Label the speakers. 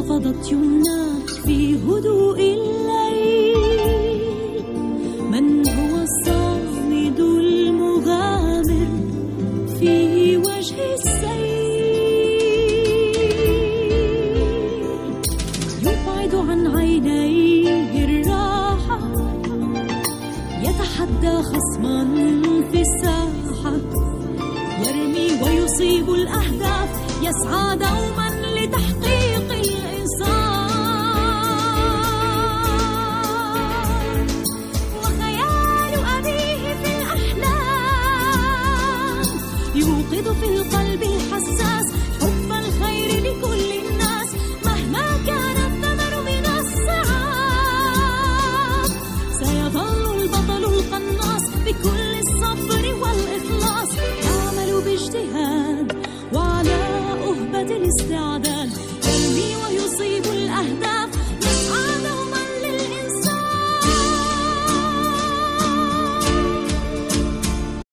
Speaker 1: انخفضت يمناه في هدوء الليل. من هو الصامد المغامر في وجه السيل؟ يبعد عن عينيه الراحة، يتحدى خصما في الساحة، يرمي ويصيب الأهداف، يسعى دوما لتحقيق الإنصاف. وخيال أبيه في الأحلام يوقظ في القلب الحساس حب الخير لكل الناس، مهما كان الثمن من الصعاب. سيظل البطل القناص بكل الصبر والإخلاص، يعمل باجتهاد